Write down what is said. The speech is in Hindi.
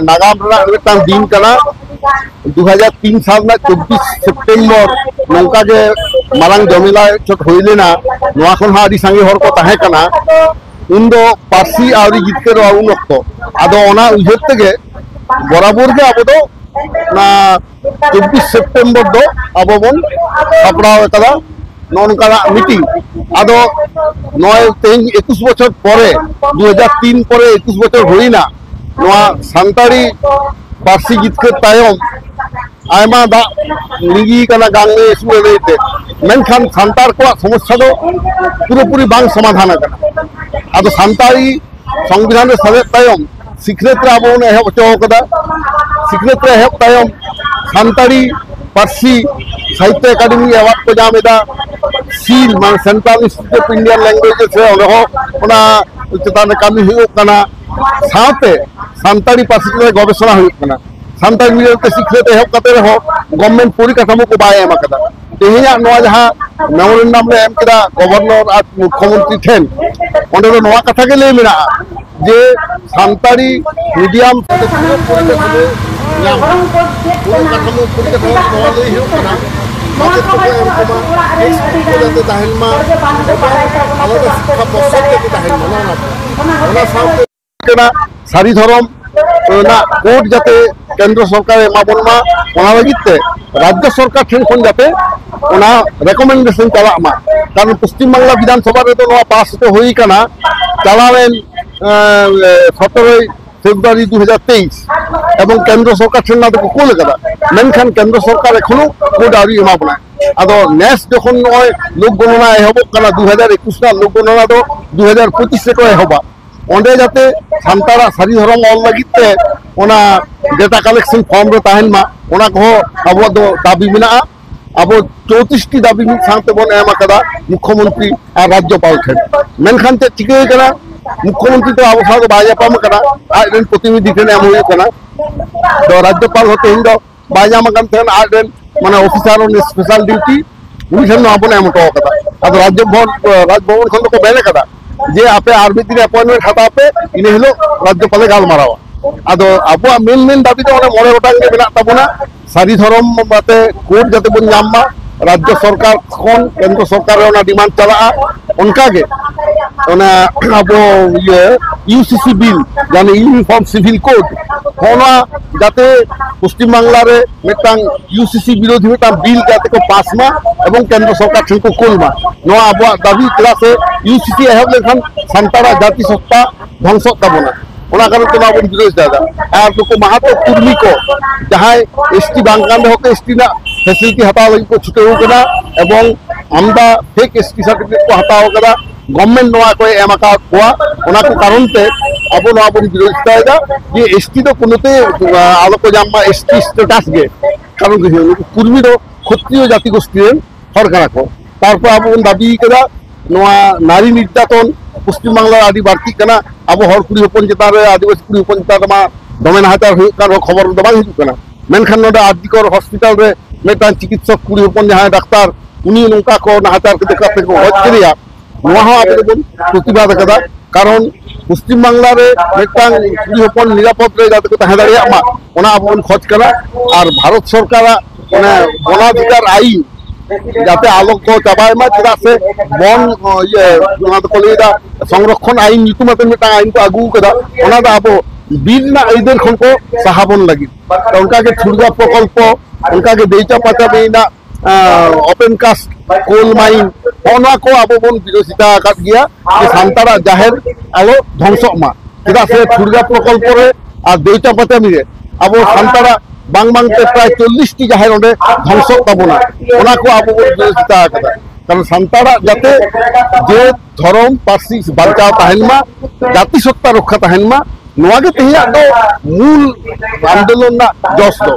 नागाम दिन कना 2003 साल 24 सेप्टेम्बर नौका के मारांग जमेला चोट होइलेना नोआ खन हा आदि सांगे हर को ताहे कना उन दो पार्सी आवरी जितके उन अक्तो आदो ओना उजर तेगे बराबर के अब दो ना 24 सेप्टेम्बर दो अब बन सापड़ाव कदा नौका मीटिंग आदो नय 21 बछर परे 2003 परे 21 बछर होइना नोआ सान्ताड़ी पार्सी जितके तायम आयमा दा लिगी कना गांगे इसमें लेते मेनखान सान्तार को समस्या दो पूरी बांग समाधान कना आदो सान्ताड़ी संविधान सदे तायम सिक्रेट रे आबो ने हेब चो कदा सिक्रेट रे हेब तायम सान्ताड़ी पार्सी साहित्य अकादमी अवार्ड को जामेदा सील मान central institute of Indian language से ओना चेतान कामी हुयो कना साथे सान्ताड़ी पार्सी के गवेषणा हुयो कना सान्ताड़ी मीडियम के सिक्रेट हेब कते रहो गवर्नमेंट पूरी कथामो को बाय एम कदा तेहिया नोआ जहां मेमोरेंडम रे एम कदा गवर्नर आ मुख्यमंत्री ठेन ओंडे दो नोआ कथा के ले मिना जे सान्ताड़ी मीडियम सारी धरम कोर्ट जाते केंद्र सरकार एमाबोनमा ओना लगिते राज्य सरकार ठेन खन जाते ओना रेकमेंडेशन चला मा कारण पश्चिम बांग्ला विधानसभा रे तो पास तो होई कना चलावेन 17 फेब्रुआरी 2023 एवं केंद्र सरकार ठेन ना तो कोल कदा मेनखान केंद्र सरकार एखनो कोड आरी एमाबना आदो नेक्स्ट जखन नय लोक गणना एहब कना 2021 ना लोक गणना दो 2025 से को एहबा ओंडे जाते सान्ताड़ा सारी धरम ऑल लगिते ओना डेटा कलेक्शन फॉर्म रे ताहेन मा ओना को अब दो दाबी मिना अब 34 टी दाबी मिल साथे बन एमा कदा मुख्यमंत्री आ राज्यपाल ठेन मेनखान ते चिके कना मुख्यमंत्री तो अब साथ बाजा पाम कना आजन प्रतिनिधि ठेन एम होय कना तो राज्यपाल होते हिंदो बाजा मगन ठेन आजन माने ऑफिसर ऑन स्पेशल ड्यूटी उनी ठेन अपन एम तो कदा अब राजभवन खन को बेले कदा जे आपे आर्मी दिन अपॉइंटमेंट खाता पे इने हिलो राज्यपाल गाल मारावा आदो अब मेन दाबी तो मोड़े गोटांग के मेना तबना सारी धरम बाते कोर्ट जाते बन नामा राज्य सरकार खन केंद्र सरकार ओना डिमांड चला उनका के ओना अब ये यूसीसी बिल यानी यूनिफॉर्म सिविल कोड होना जाते पश्चिम बांग्ला रे मेटांग यूसीसी विरोधी मेटांग बिल जाते को पास मा एवं केंद्र सरकार ठेन को कोल मा नोआ अब दाबी क्लास यूसीसी एहब लेखन सान्ताड़ा जाति सत्ता ध्वंस तबना ओना कारण तो बाबन विरोध दादा आर तो महातो कुर्मी को जहां एसटी बांगान हो के एसटी ना फैसिलिटी हटाव को छुटे हो कना एवं आमदा फेक एसटी सर्टिफिकेट को हटाव कदा गवर्नमेंट नोआ को एमाका कोआ ओना को कारण ते अब नोआ बन विरोध दादा ये एसटी तो कोनते आलो को जाम्मा एसटी स्टेटस गे कारण के कुर्मी दो क्षत्रिय जाति गोष्ठी हर कना को तारपर अब दाबी कदा नोआ नारी निर्यातन पश्चिम बांग्ला आदि बाड़ती कना अब हर कुड़ी हपन चेतान रे आदिवासी कुड़ी हपन चेतान मा दमे नाहाचार हुई कान खबर दो बांग हिजु कना मेनखान नोडा आदिकर हॉस्पिटल रे मेटान चिकित्सक कुड़ी हपन जहां डाक्टर उनी नोंका को नाहाचार के देखा को हज करिया नोआ हो आबे बन प्रतिबाद कदा कारण पश्चिम बांग्ला रे मेटान कुड़ी हपन निरापद रे जाते को ताहे दाड़िया मा ओना अब बन खोज कना और भारत सरकार ओना वनाधिकार आईन जाते आलोक को चाबाय मा चदा से बन ये ओना तो कोलेदा संरक्षण आईन नीतिमते मेटा आईन को आगू कदा ओना दा अब बिल ना आइदर खन को सहाबन लगी तो उनका के छुड़गा प्रकल्प उनका के देचा पाचा बेना ओपन कास्ट कोल माइन ओना को अब बन विरोधिता काट गया कि सान्ताड़ा जाहेर आलो ध्वंस मा चदा से छुड़गा प्रकल्प रे आ देचा पाचा मिले अब सान्ताड़ा बांग बांगते प्राय 40 टी जाहेर ओंडे ध्वंस तबना ओना को अब विरोधिता कदा कारण सान्ताड़ा जाते जे धरम पार्सी बांचा ताहेन मा जाति सत्ता रक्षा ताहेन मा नोआ के तेहिया दो मूल आंदोलन ना जस दो।